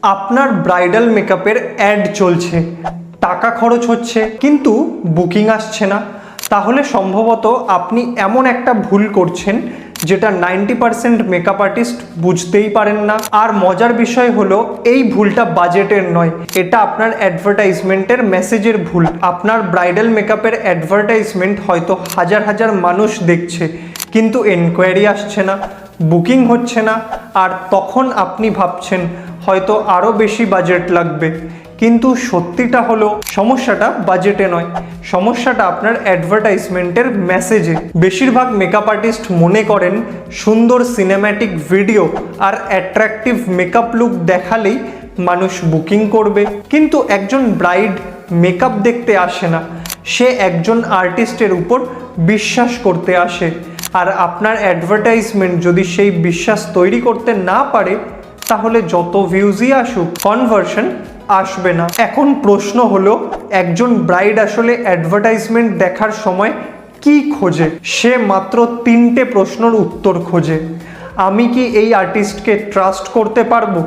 আপনার ব্রাইডাল মেকআপের অ্যাড চলছে, টাকা খরচ হচ্ছে কিন্তু বুকিং আসছে না, তাহলে সম্ভবত আপনি এমন একটা ভুল করছেন যেটা 90% মেকআপ আর্টিস্ট বুঝতেই পারেন না। আর মজার বিষয় হলো এই ভুলটা বাজেটের নয়, এটা আপনার অ্যাডভার্টাইজমেন্টের মেসেজের ভুল। আপনার ব্রাইডাল মেকআপের অ্যাডভার্টাইজমেন্ট হয়তো হাজার হাজার মানুষ দেখছে কিন্তু এনকোয়ারি আসছে না, বুকিং হচ্ছে না, আর তখন আপনি ভাবছেন হয়তো আরও বেশি বাজেট লাগবে। কিন্তু সত্যিটা হলো সমস্যাটা বাজেটে নয়, সমস্যাটা আপনার অ্যাডভার্টাইজমেন্টের মেসেজে। বেশিরভাগ মেকআপ আর্টিস্ট মনে করেন সুন্দর সিনেম্যাটিক ভিডিও আর অ্যাট্রাকটিভ মেকআপ লুক দেখালেই মানুষ বুকিং করবে। কিন্তু একজন ব্রাইড মেকআপ দেখতে আসে না, সে একজন আর্টিস্টের উপর বিশ্বাস করতে আসে। আর আপনার অ্যাডভার্টাইজমেন্ট যদি সেই বিশ্বাস তৈরি করতে না পারে তাহলে যত ভিউজই আসুক কনভার্সন আসবে না। এখন প্রশ্ন হলো একজন ব্রাইড আসলে অ্যাডভার্টাইজমেন্ট দেখার সময় কি খোঁজে? সে মাত্র 3টে প্রশ্নের উত্তর খোঁজে। আমি কি এই আর্টিস্টকে ট্রাস্ট করতে পারবো?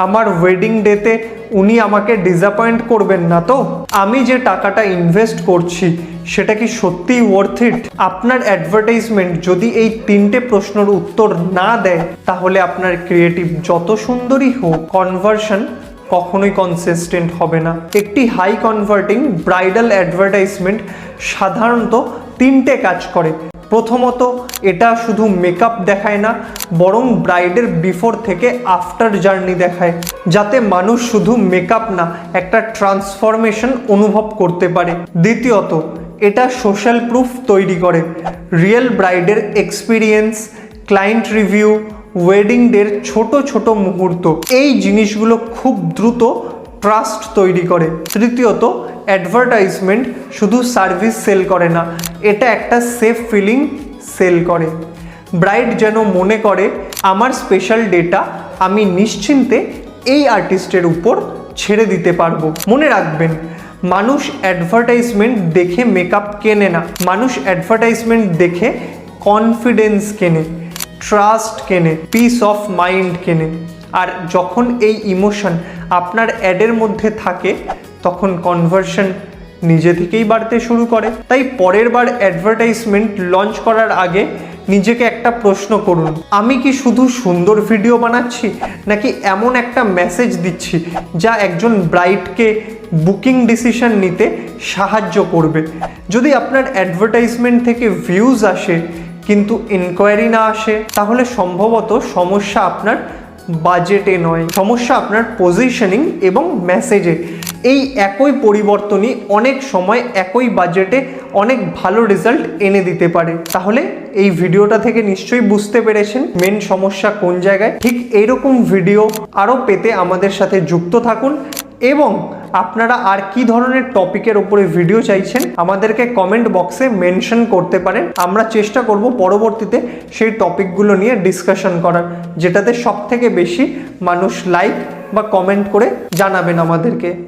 আমার ওয়েডিং ডেতে উনি আমাকে ডিসঅ্যাপয়েন্ট করবেন না তো? আমি যে টাকাটা ইনভেস্ট করছি সেটা কি সত্যিই ওয়ার্থ ইট? আপনার অ্যাডভার্টাইজমেন্ট যদি এই 3টে প্রশ্নের উত্তর না দেয় তাহলে আপনার ক্রিয়েটিভ যত সুন্দরই হোক কনভার্সন কখনোই কনসিস্টেন্ট হবে না। একটি হাই কনভার্টিং ব্রাইডাল অ্যাডভার্টাইজমেন্ট সাধারণত 3টে কাজ করে। প্রথমত, এটা শুধু মেকআপ দেখায় না, বরং ব্রাইডের বিফোর থেকে আফটার জার্নি দেখায়, যাতে মানুষ শুধু মেকআপ না একটা ট্রান্সফরমেশন অনুভব করতে পারে। দ্বিতীয়ত, এটা সোশ্যাল প্রুফ তৈরি করে। রিয়েল ব্রাইডের এক্সপিরিয়েন্স, ক্লায়েন্ট রিভিউ, ওয়েডিং ডের ছোট ছোট মুহূর্ত, এই জিনিসগুলো খুব দ্রুত ট্রাস্ট তৈরি করে। তৃতীয়ত, অ্যাডভার্টাইজমেন্ট শুধু সার্ভিস সেল করে না, এটা একটা সেফ ফিলিং সেল করে। ব্রাইড যেন মনে করে আমার স্পেশাল ডেটা আমি নিশ্চিন্তে এই আর্টিস্টের উপর ছেড়ে দিতে পারবো। মনে রাখবেন, মানুষ অ্যাডভার্টাইজমেন্ট দেখে মেকআপ কেনে না, মানুষ অ্যাডভার্টাইজমেন্ট দেখে কনফিডেন্স কেনে, ট্রাস্ট কেনে, পিস অফ মাইন্ড কেনে। আর যখন এই ইমোশন আপনার অ্যাডের মধ্যে থাকে তখন কনভার্সন নিজে থেকেই বাড়তে শুরু করে। তাই পরের বার অ্যাডভার্টাইজমেন্ট লঞ্চ করার আগে নিজেকে একটা প্রশ্ন করুন, আমি কি শুধু সুন্দর ভিডিও বানাচ্ছি নাকি এমন একটা মেসেজ দিচ্ছি যা একজন ব্রাইডকে বুকিং ডিসিশন নিতে সাহায্য করবে। যদি আপনার অ্যাডভার্টাইজমেন্ট থেকে ভিউজ আসে কিন্তু ইনকোয়ারি না আসে তাহলে সম্ভবত সমস্যা আপনার বাজেটে নয়, সমস্যা আপনার পজিশনিং এবং মেসেজে। এই একই পরিবর্তনই অনেক সময় একই বাজেটে অনেক ভালো রেজাল্ট এনে দিতে পারে। তাহলে এই ভিডিওটা থেকে নিশ্চয়ই বুঝতে পেরেছেন মেন সমস্যা কোন জায়গায়। ঠিক এইরকম ভিডিও আরও পেতে আমাদের সাথে যুক্ত থাকুন এবং আপনারা আর কি ধরনের টপিকের উপরে ভিডিও চাইছেন আমাদেরকে কমেন্ট বক্সে মেনশন করতে পারেন। আমরা চেষ্টা করব পরবর্তীতে সেই টপিকগুলো নিয়ে ডিসকাশন করার, যেটাতে সবথেকে বেশি মানুষ লাইক বা কমেন্ট করে জানাবেন আমাদেরকে।